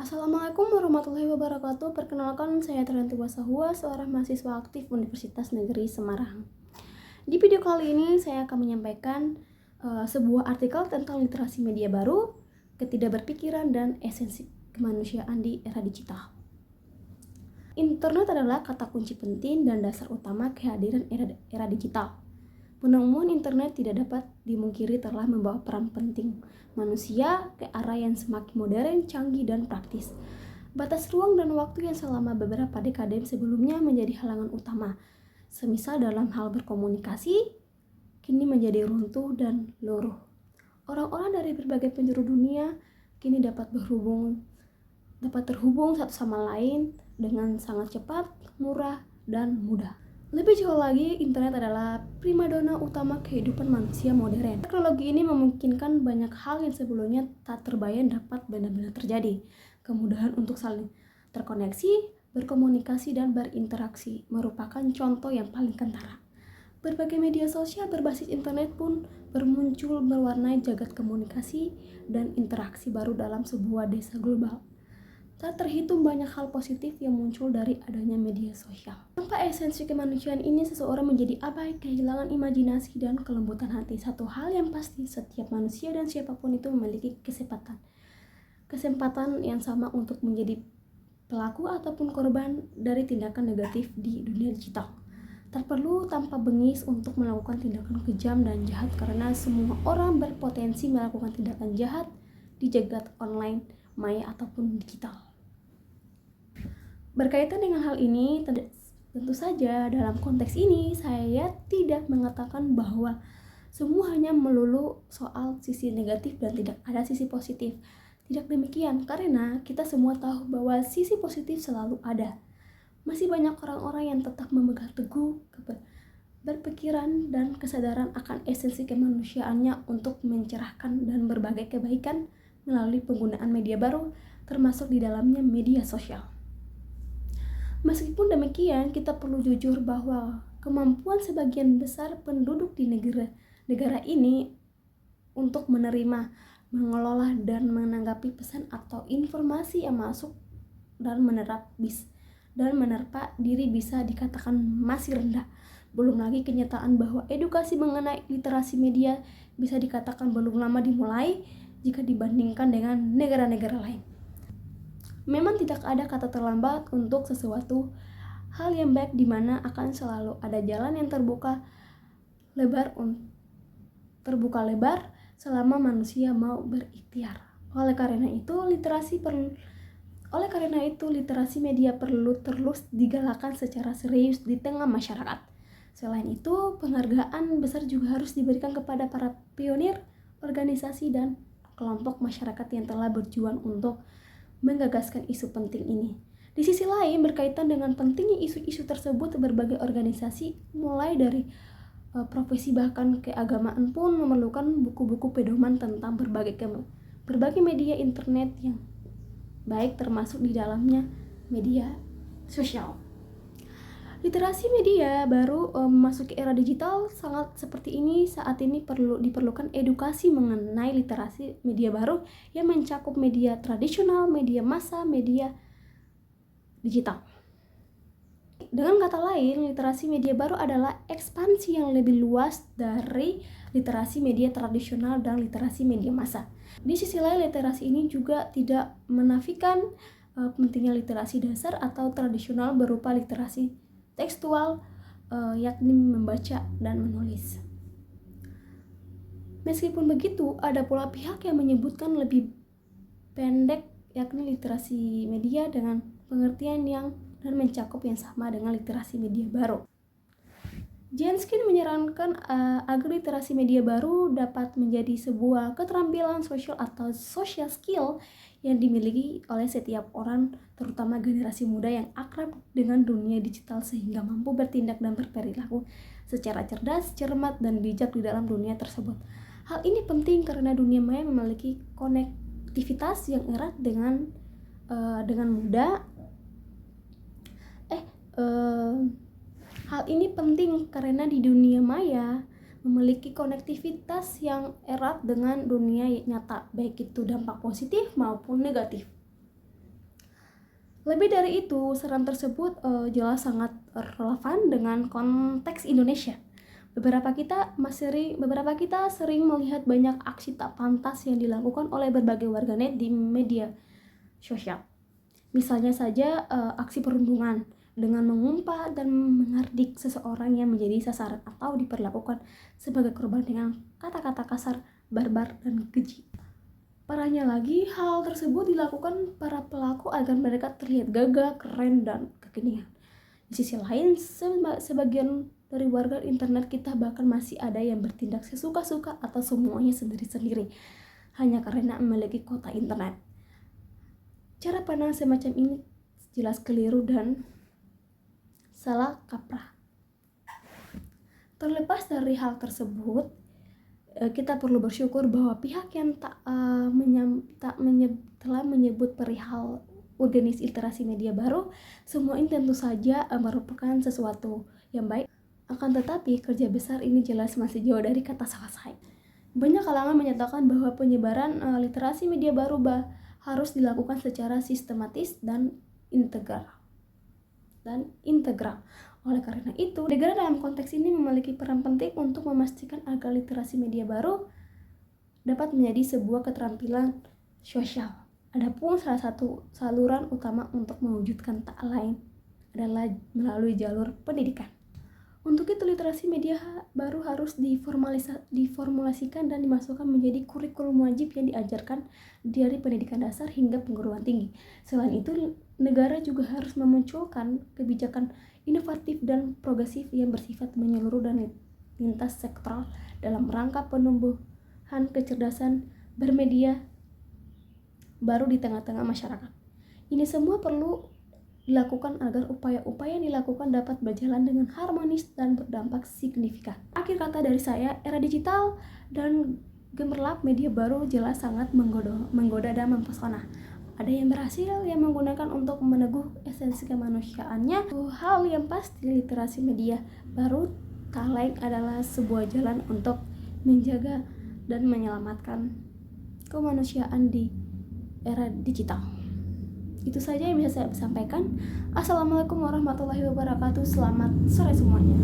Assalamualaikum warahmatullahi wabarakatuh. Perkenalkan, saya Trianti Wasahua, seorang mahasiswa aktif Universitas Negeri Semarang. Di video kali ini saya akan menyampaikan sebuah artikel tentang literasi media baru, ketidakberpikiran, dan esensi kemanusiaan di era digital. Internet adalah kata kunci penting dan dasar utama kehadiran era digital. Penemuan internet tidak dapat dimungkiri telah membawa peran penting manusia ke arah yang semakin modern, canggih, dan praktis. Batas ruang dan waktu yang selama beberapa dekade sebelumnya menjadi halangan utama, semisal dalam hal berkomunikasi, kini menjadi runtuh dan luruh. Orang-orang dari berbagai penjuru dunia kini dapat terhubung satu sama lain dengan sangat cepat, murah, dan mudah. Lebih jauh lagi, internet adalah primadona utama kehidupan manusia modern. Teknologi ini memungkinkan banyak hal yang sebelumnya tak terbayang dapat benar-benar terjadi. Kemudahan untuk saling terkoneksi, berkomunikasi, dan berinteraksi merupakan contoh yang paling kentara. Berbagai media sosial berbasis internet pun bermuncul mewarnai jagat komunikasi dan interaksi baru dalam sebuah desa global. Tak terhitung banyak hal positif yang muncul dari adanya media sosial. Tanpa esensi kemanusiaan ini, seseorang menjadi abai, kehilangan imajinasi dan kelembutan hati. Satu hal yang pasti, setiap manusia dan siapapun itu memiliki kesempatan yang sama untuk menjadi pelaku ataupun korban dari tindakan negatif di dunia digital. Tak perlu tanpa bengis untuk melakukan tindakan kejam dan jahat, karena semua orang berpotensi melakukan tindakan jahat di jagat online, maya, ataupun digital. Berkaitan dengan hal ini, tentu saja dalam konteks ini saya tidak mengatakan bahwa semua hanya melulu soal sisi negatif dan tidak ada sisi positif. Tidak demikian, karena kita semua tahu bahwa sisi positif selalu ada. Masih banyak orang-orang yang tetap memegang teguh berpikiran dan kesadaran akan esensi kemanusiaannya untuk mencerahkan dan berbagai kebaikan melalui penggunaan media baru, termasuk di dalamnya media sosial. Meskipun demikian, kita perlu jujur bahwa kemampuan sebagian besar penduduk di negara ini untuk menerima, mengelola, dan menanggapi pesan atau informasi yang masuk dan menerpa diri bisa dikatakan masih rendah. Belum lagi kenyataan bahwa edukasi mengenai literasi media bisa dikatakan belum lama dimulai jika dibandingkan dengan negara-negara lain. Memang tidak ada kata terlambat untuk sesuatu hal yang baik, di mana akan selalu ada jalan yang terbuka lebar selama manusia mau berikhtiar. Oleh karena itu literasi media perlu terus digalakkan secara serius di tengah masyarakat. Selain itu, penghargaan besar juga harus diberikan kepada para pionir, organisasi, dan kelompok masyarakat yang telah berjuang untuk menggagaskan isu penting ini. Di sisi lain, berkaitan dengan pentingnya isu-isu tersebut, berbagai organisasi mulai dari profesi bahkan keagamaan pun memerlukan buku-buku pedoman tentang berbagai media internet yang baik, termasuk di dalamnya media sosial. Literasi media baru memasuki era digital sangat seperti ini. Saat ini diperlukan edukasi mengenai literasi media baru yang mencakup media tradisional, media massa, media digital. Dengan kata lain, literasi media baru adalah ekspansi yang lebih luas dari literasi media tradisional dan literasi media massa. Di sisi lain, literasi ini juga tidak menafikan pentingnya literasi dasar atau tradisional berupa literasi tekstual, yakni membaca dan menulis. Meskipun begitu, ada pula pihak yang menyebutkan lebih pendek, yakni literasi media dengan pengertian yang dan mencakup yang sama dengan literasi media baru. Jenskin menyarankan agar literasi media baru dapat menjadi sebuah keterampilan sosial atau social skill yang dimiliki oleh setiap orang, terutama generasi muda yang akrab dengan dunia digital sehingga mampu bertindak dan berperilaku secara cerdas, cermat, dan bijak di dalam dunia tersebut. Hal ini penting karena dunia maya memiliki konektivitas yang erat dengan Hal ini penting karena di dunia maya memiliki konektivitas yang erat dengan dunia nyata, baik itu dampak positif maupun negatif. Lebih dari itu, saran tersebut jelas sangat relevan dengan konteks Indonesia. Beberapa kita sering melihat banyak aksi tak pantas yang dilakukan oleh berbagai warganet di media sosial. Misalnya saja aksi perundungan dengan mengumpat dan menghardik seseorang yang menjadi sasaran atau diperlakukan sebagai korban dengan kata-kata kasar, barbar, dan keji. Parahnya lagi, hal tersebut dilakukan para pelaku agar mereka terlihat gagah, keren, dan kekinian. Di sisi lain, sebagian dari warga internet kita bahkan masih ada yang bertindak sesuka-suka atau semuanya sendiri-sendiri hanya karena memiliki kuota internet. Cara pandang semacam ini jelas keliru dan salah kaprah. Terlepas dari hal tersebut, kita perlu bersyukur bahwa pihak yang telah menyebut perihal organisasi literasi media baru, semua ini tentu saja merupakan sesuatu yang baik. Akan tetapi kerja besar ini jelas masih jauh dari kata selesai. Banyak kalangan menyatakan bahwa penyebaran literasi media baru harus dilakukan secara sistematis dan integral. Oleh karena itu, negara dalam konteks ini memiliki peran penting untuk memastikan agar literasi media baru dapat menjadi sebuah keterampilan sosial. Adapun salah satu saluran utama untuk mewujudkan tak lain adalah melalui jalur pendidikan. Untuk itu, literasi media baru harus diformulasikan dan dimasukkan menjadi kurikulum wajib yang diajarkan dari pendidikan dasar hingga perguruan tinggi. Selain itu, negara juga harus memunculkan kebijakan inovatif dan progresif yang bersifat menyeluruh dan lintas sektoral dalam rangka penumbuhan kecerdasan bermedia baru di tengah-tengah masyarakat. Ini semua perlu dilakukan agar upaya-upaya yang dilakukan dapat berjalan dengan harmonis dan berdampak signifikan. Akhir kata dari saya, era digital dan gemerlap media baru jelas sangat menggoda dan mempesona. Ada yang berhasil yang menggunakan untuk meneguh esensi kemanusiaannya. Hal yang pasti, literasi media baru tak lain adalah sebuah jalan untuk menjaga dan menyelamatkan kemanusiaan di era digital. Itu saja yang bisa saya sampaikan. Assalamualaikum warahmatullahi wabarakatuh. Selamat sore semuanya.